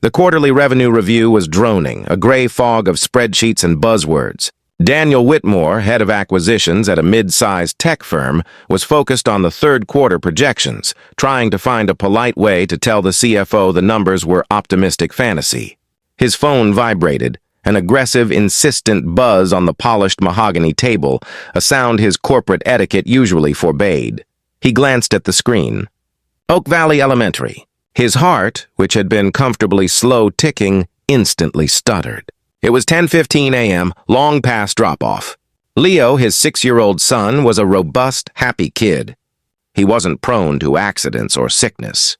The quarterly revenue review was droning, a gray fog of spreadsheets and buzzwords. Daniel Whitmore, head of acquisitions at a mid-sized tech firm, was focused on the third quarter projections, trying to find a polite way to tell the CFO the numbers were optimistic fantasy. His phone vibrated, an aggressive, insistent buzz on the polished mahogany table, a sound his corporate etiquette usually forbade. He glanced at the screen. Oak Valley Elementary. His heart, which had been comfortably slow ticking, instantly stuttered. It was 10:15 a.m., long past drop-off. Leo, his 6-year-old son, was a robust, happy kid. He wasn't prone to accidents or sickness.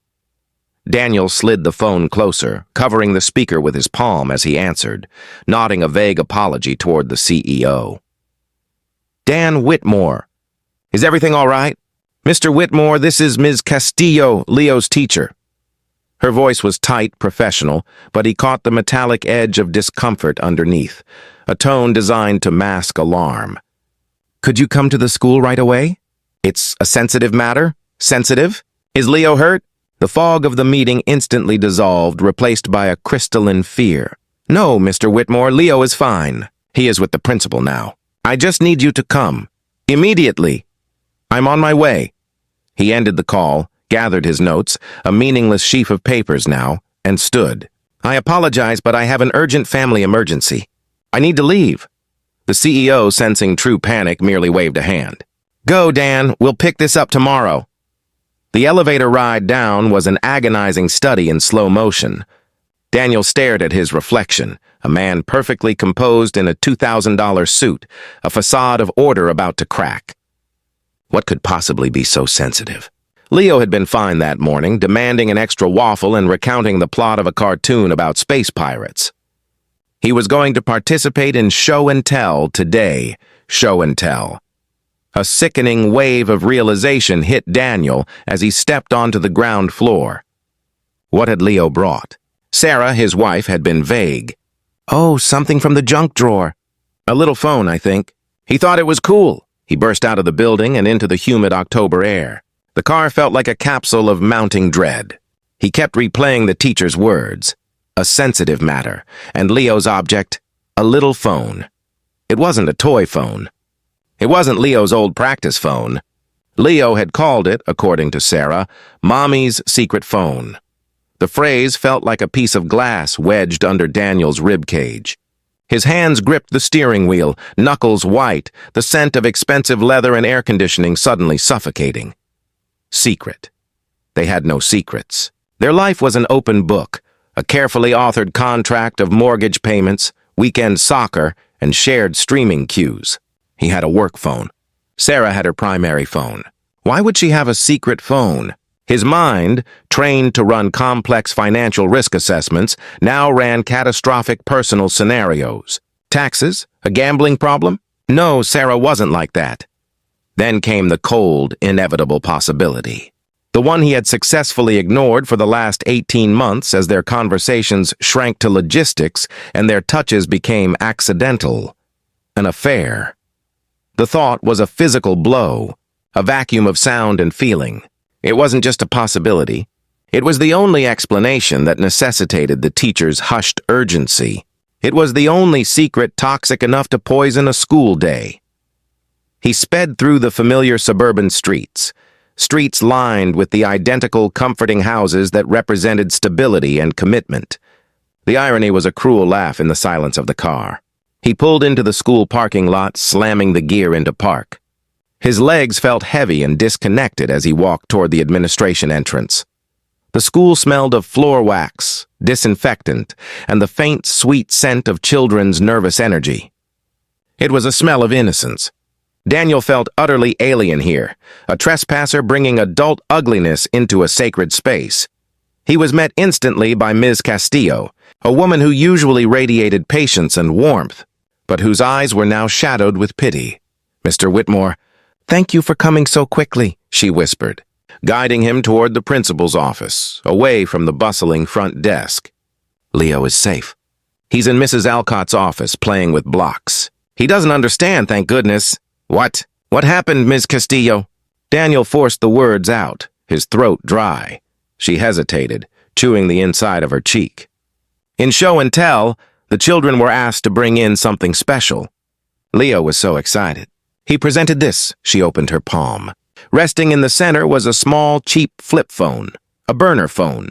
Daniel slid the phone closer, covering the speaker with his palm as he answered, nodding a vague apology toward the CEO. Dan Whitmore. Is everything all right? Mr. Whitmore, this is Ms. Castillo, Leo's teacher. Her voice was tight, professional, but he caught the metallic edge of discomfort underneath, a tone designed to mask alarm. Could you come to the school right away? It's a sensitive matter? Sensitive? Is Leo hurt? The fog of the meeting instantly dissolved, replaced by a crystalline fear. No, Mr. Whitmore, Leo is fine. He is with the principal now. I just need you to come. Immediately. I'm on my way. He ended the call, gathered his notes, a meaningless sheaf of papers now, and stood. I apologize, but I have an urgent family emergency. I need to leave. The CEO, sensing true panic, merely waved a hand. Go, Dan. We'll pick this up tomorrow. The elevator ride down was an agonizing study in slow motion. Daniel stared at his reflection, a man perfectly composed in a $2,000 suit, a facade of order about to crack. What could possibly be so sensitive? Leo had been fine that morning, demanding an extra waffle and recounting the plot of a cartoon about space pirates. He was going to participate in show and tell today, show and tell. A sickening wave of realization hit Daniel as he stepped onto the ground floor. What had Leo brought? Sarah, his wife, had been vague. Oh, something from the junk drawer. A little phone, I think. He thought it was cool. He burst out of the building and into the humid October air. The car felt like a capsule of mounting dread. He kept replaying the teacher's words. A sensitive matter, and Leo's object, a little phone. It wasn't a toy phone. It wasn't Leo's old practice phone. Leo had called it, according to Sarah, Mommy's secret phone. The phrase felt like a piece of glass wedged under Daniel's ribcage. His hands gripped the steering wheel, knuckles white, the scent of expensive leather and air conditioning suddenly suffocating. Secret. They had no secrets. Their life was an open book, a carefully authored contract of mortgage payments, weekend soccer, and shared streaming queues. He had a work phone. Sarah had her primary phone. Why would she have a secret phone? His mind, trained to run complex financial risk assessments, now ran catastrophic personal scenarios. Taxes? A gambling problem? No, Sarah wasn't like that. Then came the cold, inevitable possibility. The one he had successfully ignored for the last 18 months as their conversations shrank to logistics and their touches became accidental. An affair. The thought was a physical blow, a vacuum of sound and feeling. It wasn't just a possibility. It was the only explanation that necessitated the teacher's hushed urgency. It was the only secret toxic enough to poison a school day. He sped through the familiar suburban streets lined with the identical comforting houses that represented stability and commitment. The irony was a cruel laugh in the silence of the car. He pulled into the school parking lot, slamming the gear into park. His legs felt heavy and disconnected as he walked toward the administration entrance. The school smelled of floor wax, disinfectant, and the faint, sweet scent of children's nervous energy. It was a smell of innocence. Daniel felt utterly alien here, a trespasser bringing adult ugliness into a sacred space. He was met instantly by Ms. Castillo, a woman who usually radiated patience and warmth, but whose eyes were now shadowed with pity. Mr. Whitmore, thank you for coming so quickly, she whispered, guiding him toward the principal's office, away from the bustling front desk. Leo is safe. He's in Mrs. Alcott's office, playing with blocks. He doesn't understand, thank goodness. What? What happened, Ms. Castillo? Daniel forced the words out, his throat dry. She hesitated, chewing the inside of her cheek. In show and tell, the children were asked to bring in something special. Leo was so excited. He presented this. She opened her palm. Resting in the center was a small, cheap flip phone, a burner phone.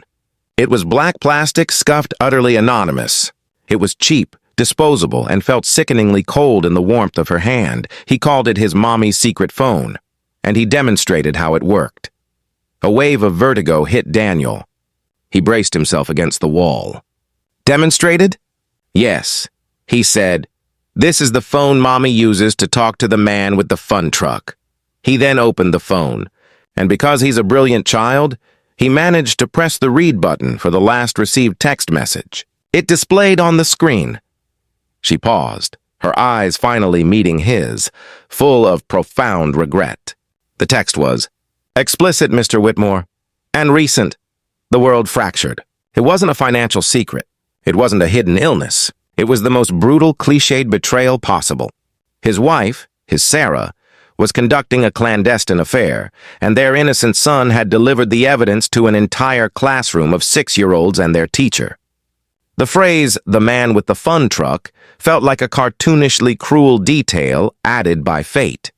It was black plastic, scuffed, utterly anonymous. It was cheap, disposable, and felt sickeningly cold in the warmth of her hand. He called it his mommy's secret phone, and he demonstrated how it worked. A wave of vertigo hit Daniel. He braced himself against the wall. Demonstrated? Yes. He said, "This is the phone Mommy uses to talk to the man with the fun truck." He then opened the phone, and because he's a brilliant child, he managed to press the read button for the last received text message. It displayed on the screen. She paused, her eyes finally meeting his, full of profound regret. The text was, "Explicit, Mr. Whitmore, and recent. The world fractured. It wasn't a financial secret. It wasn't a hidden illness. It was the most brutal, cliched betrayal possible. His wife, his Sarah, was conducting a clandestine affair, and their innocent son had delivered the evidence to an entire classroom of 6-year-olds and their teacher." The phrase, "the man with the fun truck," felt like a cartoonishly cruel detail added by fate.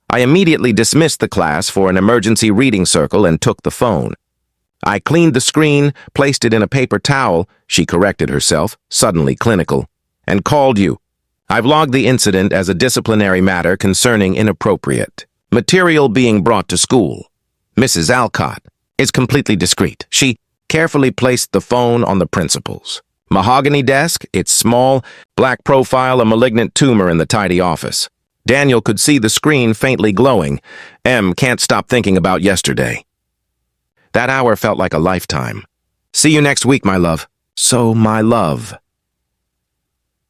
I immediately dismissed the class for an emergency reading circle and took the phone. I cleaned the screen, placed it in a paper towel, she corrected herself, suddenly clinical, and called you. I've logged the incident as a disciplinary matter concerning inappropriate material being brought to school. Mrs. Alcott is completely discreet. She carefully placed the phone on the principal's mahogany desk, its small, black profile a malignant tumor in the tidy office. Daniel could see the screen faintly glowing. Can't stop thinking about yesterday. That hour felt like a lifetime. "See you next week, my love." "So, my love."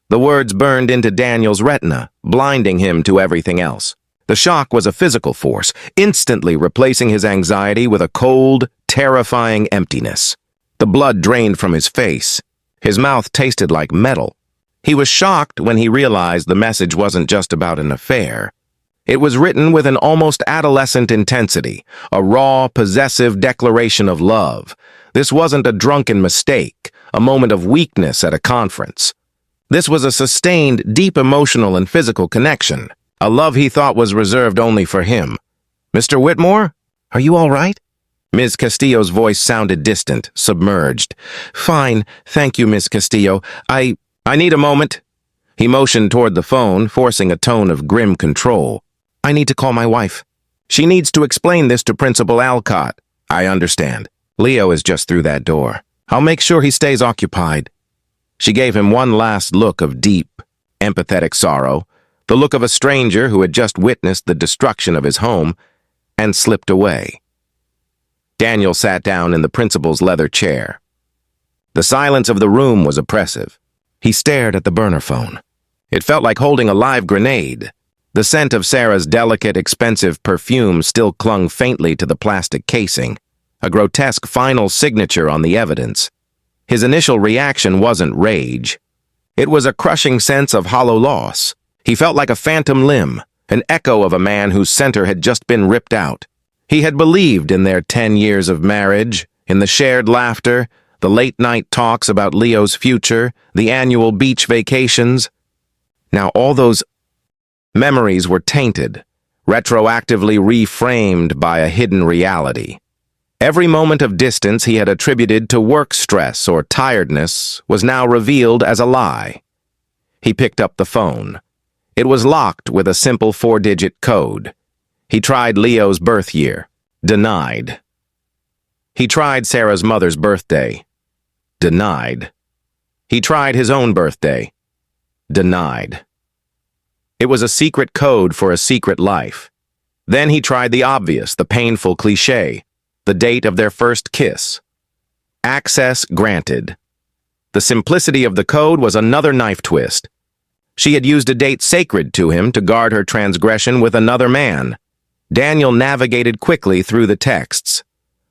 The words burned into Daniel's retina, blinding him to everything else. The shock was a physical force, instantly replacing his anxiety with a cold, terrifying emptiness. The blood drained from his face. His mouth tasted like metal. He was shocked when he realized the message wasn't just about an affair. It was written with an almost adolescent intensity, a raw, possessive declaration of love. This wasn't a drunken mistake, a moment of weakness at a conference. This was a sustained, deep emotional and physical connection, a love he thought was reserved only for him. "Mr. Whitmore, are you all right?" Ms. Castillo's voice sounded distant, submerged. "Fine, thank you, Ms. Castillo. I need a moment." He motioned toward the phone, forcing a tone of grim control. "I need to call my wife. She needs to explain this to Principal Alcott." "I understand. Leo is just through that door. I'll make sure he stays occupied." She gave him one last look of deep, empathetic sorrow, the look of a stranger who had just witnessed the destruction of his home, and slipped away. Daniel sat down in the principal's leather chair. The silence of the room was oppressive. He stared at the burner phone. It felt like holding a live grenade. The scent of Sarah's delicate, expensive perfume still clung faintly to the plastic casing, a grotesque final signature on the evidence. His initial reaction wasn't rage. It was a crushing sense of hollow loss. He felt like a phantom limb, an echo of a man whose center had just been ripped out. He had believed in their 10 years of marriage, in the shared laughter, the late-night talks about Leo's future, the annual beach vacations. Now all those memories were tainted, retroactively reframed by a hidden reality. Every moment of distance he had attributed to work stress or tiredness was now revealed as a lie. He picked up the phone. It was locked with a simple 4-digit code. He tried Leo's birth year. Denied. He tried Sarah's mother's birthday. Denied. He tried his own birthday. Denied. It was a secret code for a secret life. Then he tried the obvious, the painful cliché, the date of their first kiss. Access granted. The simplicity of the code was another knife twist. She had used a date sacred to him to guard her transgression with another man. Daniel navigated quickly through the texts.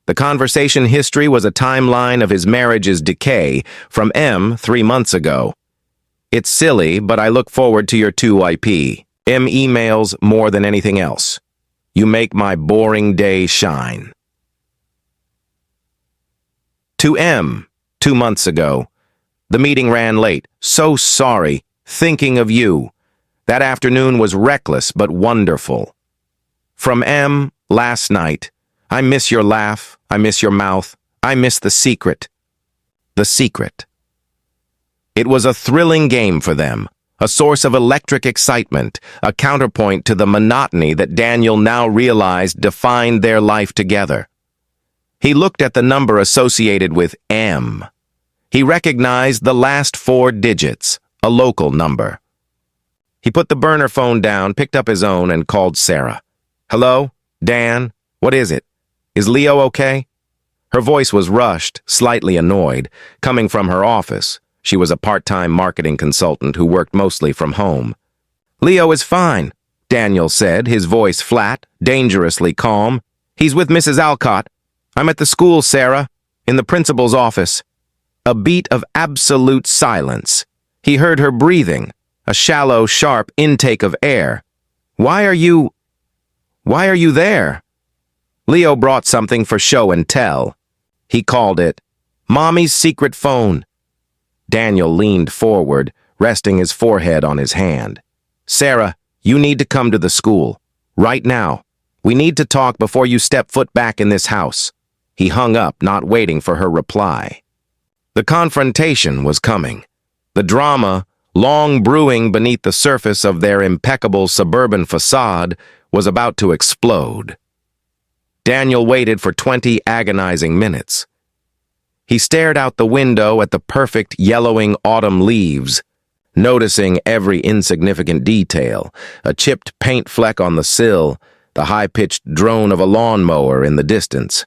The conversation history was a timeline of his marriage's decay from 3 months ago. "It's silly, but I look forward to your 2YP. emails more than anything else. You make my boring day shine." To 2 months ago. The meeting ran late. So sorry. Thinking of you. That afternoon was reckless but wonderful. From M, last night. I miss your laugh. I miss your mouth. I miss the secret. The secret. It was a thrilling game for them, a source of electric excitement, a counterpoint to the monotony that Daniel now realized defined their life together. He looked at the number associated with M. He recognized the last 4 digits, a local number. He put the burner phone down, picked up his own, and called Sarah. "Hello? Dan? What is it? Is Leo okay?" Her voice was rushed, slightly annoyed, coming from her office. She was a part-time marketing consultant who worked mostly from home. "Leo is fine," Daniel said, his voice flat, dangerously calm. "He's with Mrs. Alcott. I'm at the school, Sarah, in the principal's office." A beat of absolute silence. He heard her breathing, a shallow, sharp intake of air. Why are you there?" Leo brought something for show and tell. He called it Mommy's secret phone. Daniel leaned forward, resting his forehead on his hand. "Sarah, you need to come to the school. Right now. We need to talk before you step foot back in this house." He hung up, not waiting for her reply. The confrontation was coming. The drama, long brewing beneath the surface of their impeccable suburban facade, was about to explode. Daniel waited for 20 agonizing minutes. He stared out the window at the perfect yellowing autumn leaves, noticing every insignificant detail, a chipped paint fleck on the sill, the high-pitched drone of a lawnmower in the distance.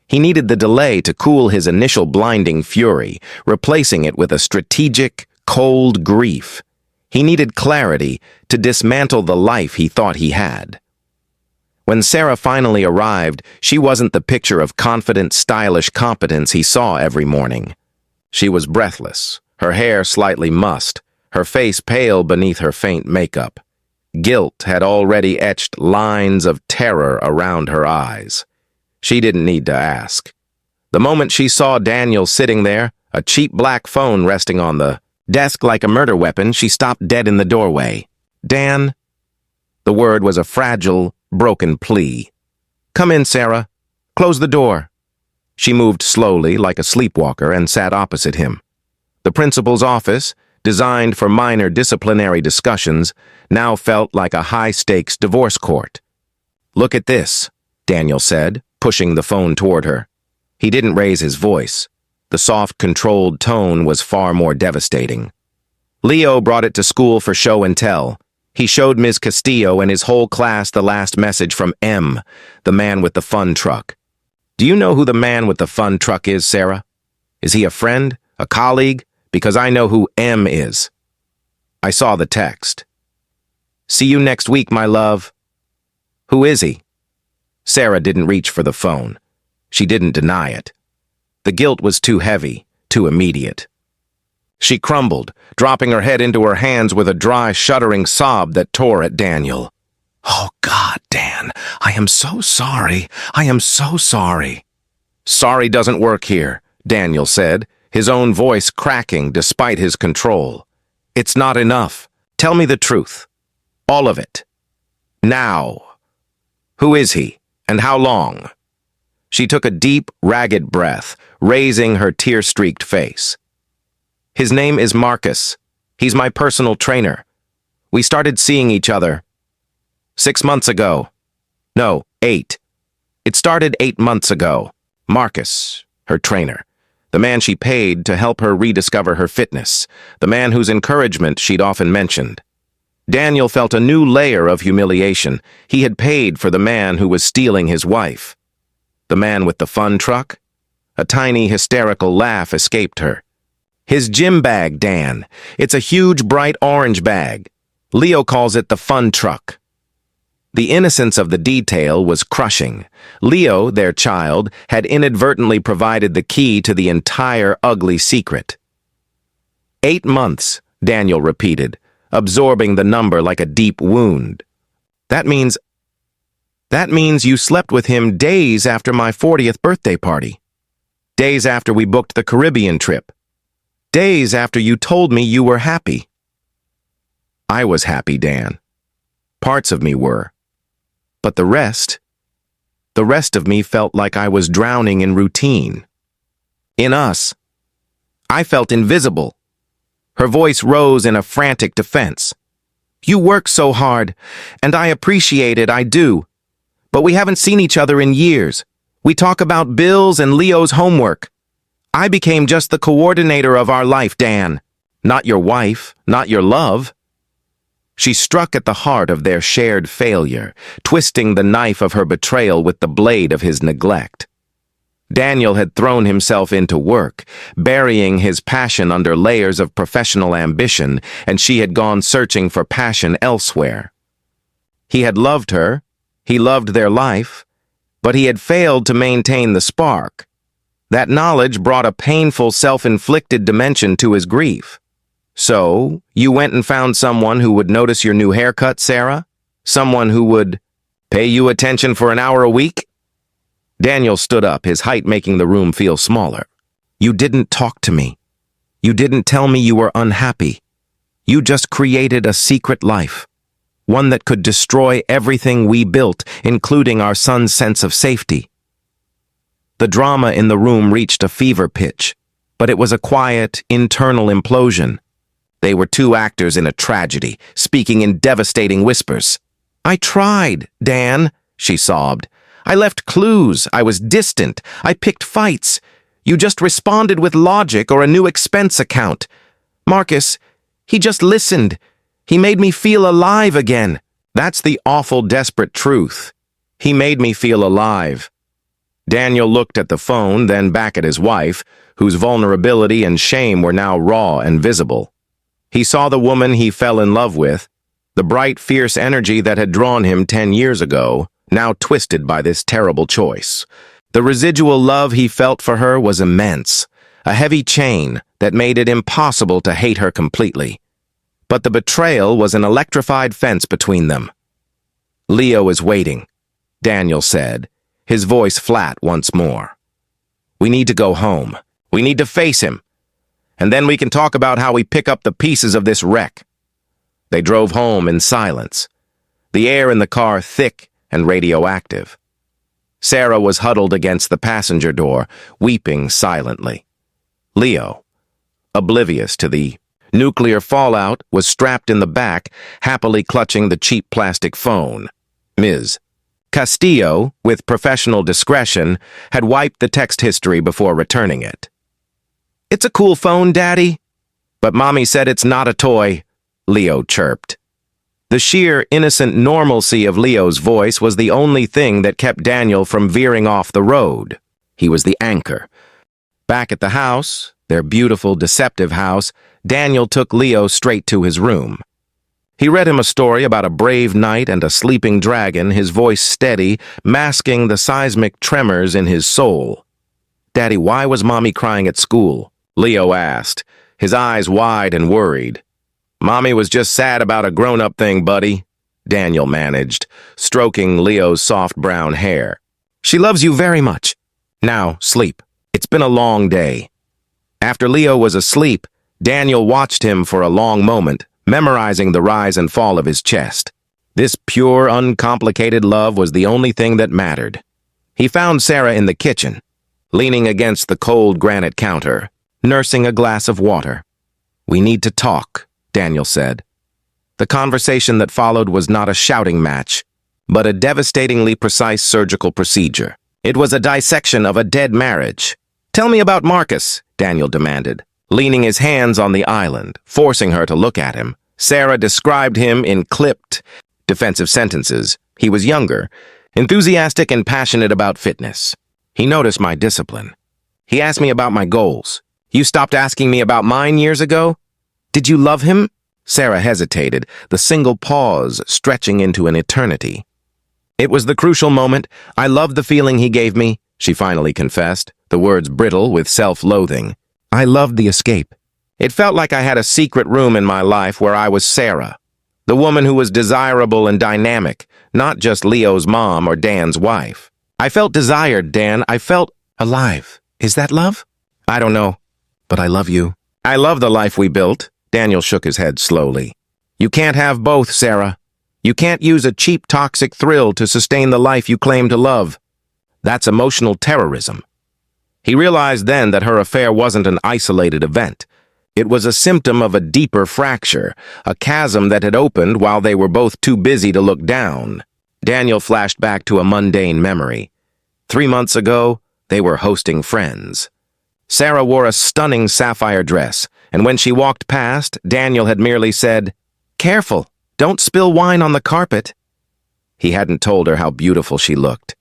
He needed the delay to cool his initial blinding fury, replacing it with a strategic, cold grief. He needed clarity to dismantle the life he thought he had. When Sarah finally arrived, she wasn't the picture of confident, stylish competence he saw every morning. She was breathless, her hair slightly mussed, her face pale beneath her faint makeup. Guilt had already etched lines of terror around her eyes. She didn't need to ask. The moment she saw Daniel sitting there, a cheap black phone resting on the desk like a murder weapon, she stopped dead in the doorway. "Dan?" The word was a fragile, broken plea. "Come in, Sarah. Close the door." She moved slowly, like a sleepwalker, and sat opposite him. The principal's office, designed for minor disciplinary discussions, now felt like a high-stakes divorce court. "Look at this," Daniel said, pushing the phone toward her. He didn't raise his voice. The soft, controlled tone was far more devastating. "Leo brought it to school for show and tell. He showed Ms. Castillo and his whole class the last message from M, the man with the fun truck. Do you know who the man with the fun truck is, Sarah? Is he a friend, a colleague? Because I know who M is." I saw the text. "See you next week, my love." "Who is he?" Sarah didn't reach for the phone. She didn't deny it. The guilt was too heavy, too immediate. She crumbled, dropping her head into her hands with a dry, shuddering sob that tore at Daniel. "Oh, God, Dan, I am so sorry. I am so sorry." "Sorry doesn't work here," Daniel said, his own voice cracking despite his control. "It's not enough. Tell me the truth. All of it. Now. Who is he, and how long?" She took a deep, ragged breath, raising her tear-streaked face. "His name is Marcus. He's my personal trainer. We started seeing each other 6 months ago. No, 8. It started 8 months ago. Marcus, her trainer. The man she paid to help her rediscover her fitness. The man whose encouragement she'd often mentioned. Daniel felt a new layer of humiliation. He had paid for the man who was stealing his wife. The man with the fun truck? A tiny, hysterical laugh escaped her. "His gym bag, Dan. It's a huge, bright orange bag. Leo calls it the fun truck." The innocence of the detail was crushing. Leo, their child, had inadvertently provided the key to the entire ugly secret. 8 months, Daniel repeated, absorbing the number like a deep wound. That means you slept with him days after my 40th birthday party. Days after we booked the Caribbean trip. Days after you told me you were happy. I was happy, Dan. Parts of me were. But the rest of me felt like I was drowning in routine. In us. I felt invisible. Her voice rose in a frantic defense. You work so hard, and I appreciate it, I do. But we haven't seen each other in years. We talk about bills and Leo's homework. I became just the coordinator of our life, Dan. Not your wife, not your love. She struck at the heart of their shared failure, twisting the knife of her betrayal with the blade of his neglect. Daniel had thrown himself into work, burying his passion under layers of professional ambition, and she had gone searching for passion elsewhere. He had loved her, he loved their life, but he had failed to maintain the spark. That knowledge brought a painful, self-inflicted dimension to his grief. So, you went and found someone who would notice your new haircut, Sarah? Someone who would pay you attention for an hour a week? Daniel stood up, his height making the room feel smaller. You didn't talk to me. You didn't tell me you were unhappy. You just created a secret life. One that could destroy everything we built, including our son's sense of safety. The drama in the room reached a fever pitch, but it was a quiet, internal implosion. They were two actors in a tragedy, speaking in devastating whispers. I tried, Dan, she sobbed. I left clues. I was distant. I picked fights. You just responded with logic or a new expense account. Marcus, he just listened. He made me feel alive again. That's the awful, desperate truth. He made me feel alive. Daniel looked at the phone, then back at his wife, whose vulnerability and shame were now raw and visible. He saw the woman he fell in love with, the bright, fierce energy that had drawn him 10 years ago, now twisted by this terrible choice. The residual love he felt for her was immense, a heavy chain that made it impossible to hate her completely. But the betrayal was an electrified fence between them. Leo is waiting, Daniel said, his voice flat once more. We need to go home. We need to face him. And then we can talk about how we pick up the pieces of this wreck. They drove home in silence, the air in the car thick and radioactive. Sarah was huddled against the passenger door, weeping silently. Leo, oblivious to the nuclear fallout, was strapped in the back, happily clutching the cheap plastic phone. Ms. Castillo, with professional discretion, had wiped the text history before returning it. It's a cool phone, Daddy. But Mommy said it's not a toy, Leo chirped. The sheer, innocent normalcy of Leo's voice was the only thing that kept Daniel from veering off the road. He was the anchor. Back at the house, their beautiful, deceptive house, Daniel took Leo straight to his room. He read him a story about a brave knight and a sleeping dragon, his voice steady, masking the seismic tremors in his soul. Daddy, why was Mommy crying at school? Leo asked, his eyes wide and worried. Mommy was just sad about a grown-up thing, buddy, Daniel managed, stroking Leo's soft brown hair. She loves you very much. Now, sleep. It's been a long day. After Leo was asleep, Daniel watched him for a long moment, memorizing the rise and fall of his chest. This pure, uncomplicated love was the only thing that mattered. He found Sarah in the kitchen, leaning against the cold granite counter, nursing a glass of water. We need to talk, Daniel said. The conversation that followed was not a shouting match, but a devastatingly precise surgical procedure. It was a dissection of a dead marriage. Tell me about Marcus, Daniel demanded, leaning his hands on the island, forcing her to look at him. Sarah described him in clipped, defensive sentences. He was younger, enthusiastic and passionate about fitness. He noticed my discipline. He asked me about my goals. You stopped asking me about mine years ago? Did you love him? Sarah hesitated, the single pause stretching into an eternity. It was the crucial moment. I loved the feeling he gave me, she finally confessed, the words brittle with self-loathing. I loved the escape. It felt like I had a secret room in my life where I was Sarah, the woman who was desirable and dynamic, not just Leo's mom or Dan's wife. I felt desired, Dan. I felt alive. Is that love? I don't know, but I love you. I love the life we built. Daniel shook his head slowly. You can't have both, Sarah. You can't use a cheap, toxic thrill to sustain the life you claim to love. That's emotional terrorism. He realized then that her affair wasn't an isolated event. It was a symptom of a deeper fracture, a chasm that had opened while they were both too busy to look down. Daniel flashed back to a mundane memory. 3 months ago, they were hosting friends. Sarah wore a stunning sapphire dress, and when she walked past, Daniel had merely said, "Careful, don't spill wine on the carpet." He hadn't told her how beautiful she looked.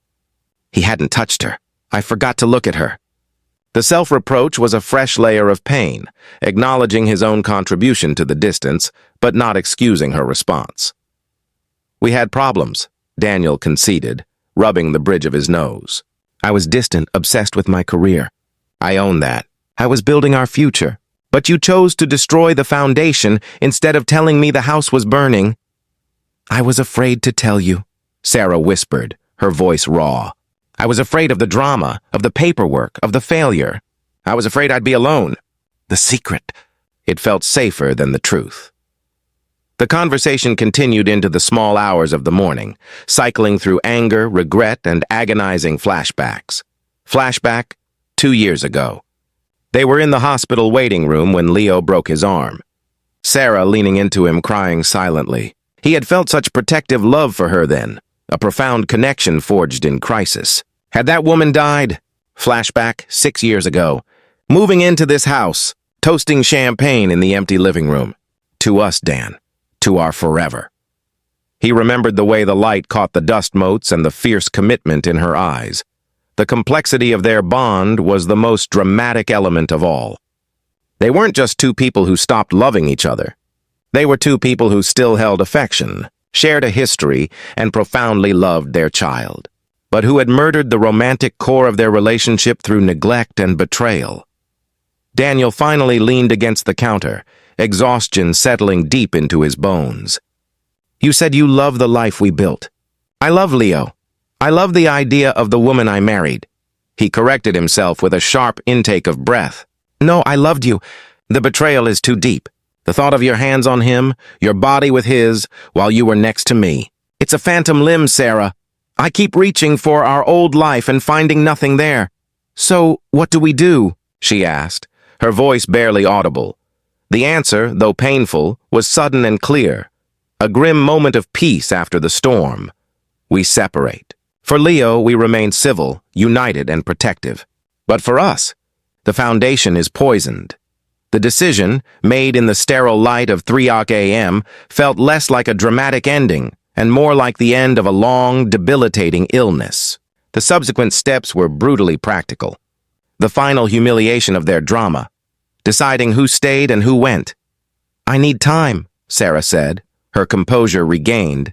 He hadn't touched her. I forgot to look at her. The self-reproach was a fresh layer of pain, acknowledging his own contribution to the distance, but not excusing her response. We had problems, Daniel conceded, rubbing the bridge of his nose. I was distant, obsessed with my career. I own that. I was building our future. But you chose to destroy the foundation instead of telling me the house was burning. I was afraid to tell you, Sarah whispered, her voice raw. I was afraid of the drama, of the paperwork, of the failure. I was afraid I'd be alone. The secret. It felt safer than the truth. The conversation continued into the small hours of the morning, cycling through anger, regret, and agonizing flashbacks. Flashback, 2 years ago. They were in the hospital waiting room when Leo broke his arm. Sarah leaning into him, crying silently. He had felt such protective love for her then, a profound connection forged in crisis. Had that woman died? Flashback, 6 years ago. Moving into this house, toasting champagne in the empty living room. To us, Dan. To our forever. He remembered the way the light caught the dust motes and the fierce commitment in her eyes. The complexity of their bond was the most dramatic element of all. They weren't just two people who stopped loving each other. They were two people who still held affection, shared a history, and profoundly loved their child, but who had murdered the romantic core of their relationship through neglect and betrayal. Daniel finally leaned against the counter, exhaustion settling deep into his bones. You said you love the life we built. I love Leo. I love the idea of the woman I married. He corrected himself with a sharp intake of breath. No, I loved you. The betrayal is too deep. The thought of your hands on him, your body with his, while you were next to me. It's a phantom limb, Sarah. I keep reaching for our old life and finding nothing there. So, what do we do? She asked, her voice barely audible. The answer, though painful, was sudden and clear. A grim moment of peace after the storm. We separate. For Leo, we remain civil, united, and protective. But for us, the foundation is poisoned. The decision, made in the sterile light of 3 a.m., felt less like a dramatic ending and more like the end of a long, debilitating illness. The subsequent steps were brutally practical. The final humiliation of their drama, deciding who stayed and who went. I need time, Sarah said, her composure regained,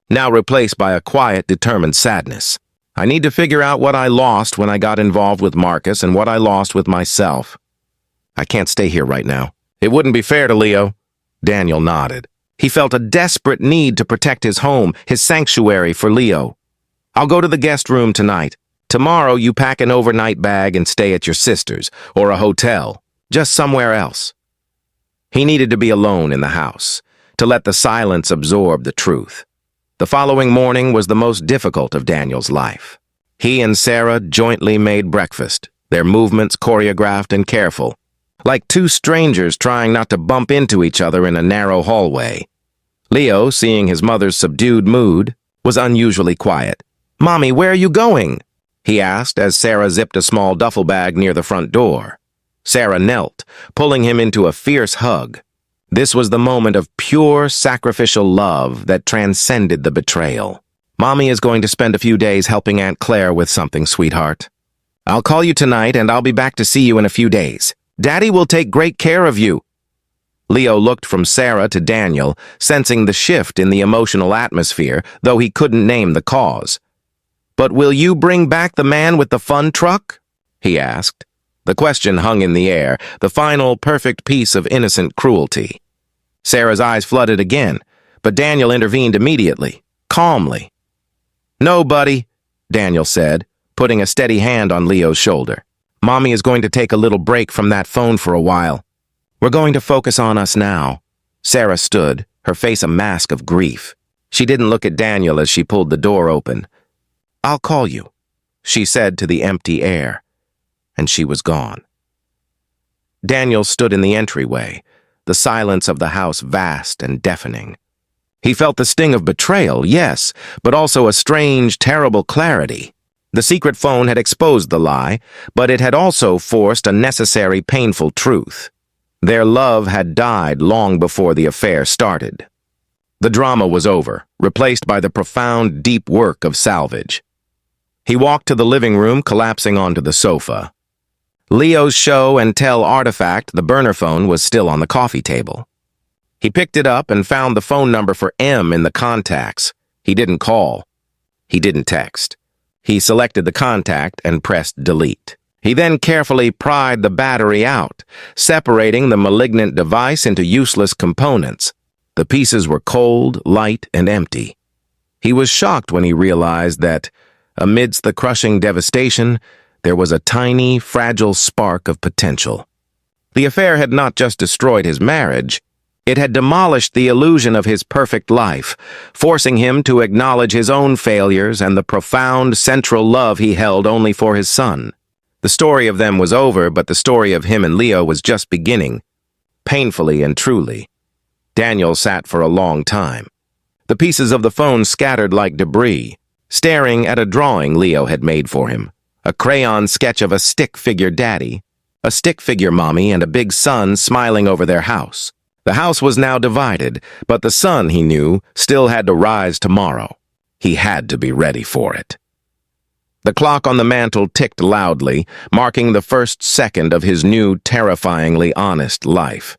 now replaced by a quiet, determined sadness. I need to figure out what I lost when I got involved with Marcus and what I lost with myself. I can't stay here right now. It wouldn't be fair to Leo. Daniel nodded. He felt a desperate need to protect his home, his sanctuary for Leo. I'll go to the guest room tonight. Tomorrow you pack an overnight bag and stay at your sister's, or a hotel, just somewhere else. He needed to be alone in the house, to let the silence absorb the truth. The following morning was the most difficult of Daniel's life. He and Sarah jointly made breakfast, their movements choreographed and careful, like two strangers trying not to bump into each other in a narrow hallway. Leo, seeing his mother's subdued mood, was unusually quiet. "Mommy, where are you going?" he asked as Sarah zipped a small duffel bag near the front door. Sarah knelt, pulling him into a fierce hug. This was the moment of pure, sacrificial love that transcended the betrayal. "Mommy is going to spend a few days helping Aunt Claire with something, sweetheart. I'll call you tonight and I'll be back to see you in a few days. Daddy will take great care of you." Leo looked from Sarah to Daniel, sensing the shift in the emotional atmosphere, though he couldn't name the cause. "But will you bring back the man with the fun truck?" he asked. The question hung in the air, the final perfect piece of innocent cruelty. Sarah's eyes flooded again, but Daniel intervened immediately, calmly. "No, buddy," Daniel said, putting a steady hand on Leo's shoulder. "Mommy is going to take a little break from that phone for a while. We're going to focus on us now. Sarah stood, her face a mask of grief. She didn't look at Daniel as she pulled the door open. "I'll call you," she said to the empty air, and she was gone. Daniel stood in the entryway, the silence of the house vast and deafening. He felt the sting of betrayal, yes, but also a strange, terrible clarity. The secret phone had exposed the lie, but it had also forced a necessary, painful truth. Their love had died long before the affair started. The drama was over, replaced by the profound, deep work of salvage. He walked to the living room, collapsing onto the sofa. Leo's show and tell artifact, the burner phone, was still on the coffee table. He picked it up and found the phone number for M in the contacts. He didn't call. He didn't text. He selected the contact and pressed delete. He then carefully pried the battery out, separating the malignant device into useless components. The pieces were cold, light, and empty. He was shocked when he realized that, amidst the crushing devastation, there was a tiny, fragile spark of potential. The affair had not just destroyed his marriage, it had demolished the illusion of his perfect life, forcing him to acknowledge his own failures and the profound, central love he held only for his son. The story of them was over, but the story of him and Leo was just beginning, painfully and truly. Daniel sat for a long time. The pieces of the phone scattered like debris, staring at a drawing Leo had made for him, a crayon sketch of a stick-figure daddy, a stick-figure mommy, and a big son smiling over their house. The house was now divided, but the sun, he knew, still had to rise tomorrow. He had to be ready for it. The clock on the mantel ticked loudly, marking the first second of his new, terrifyingly honest life.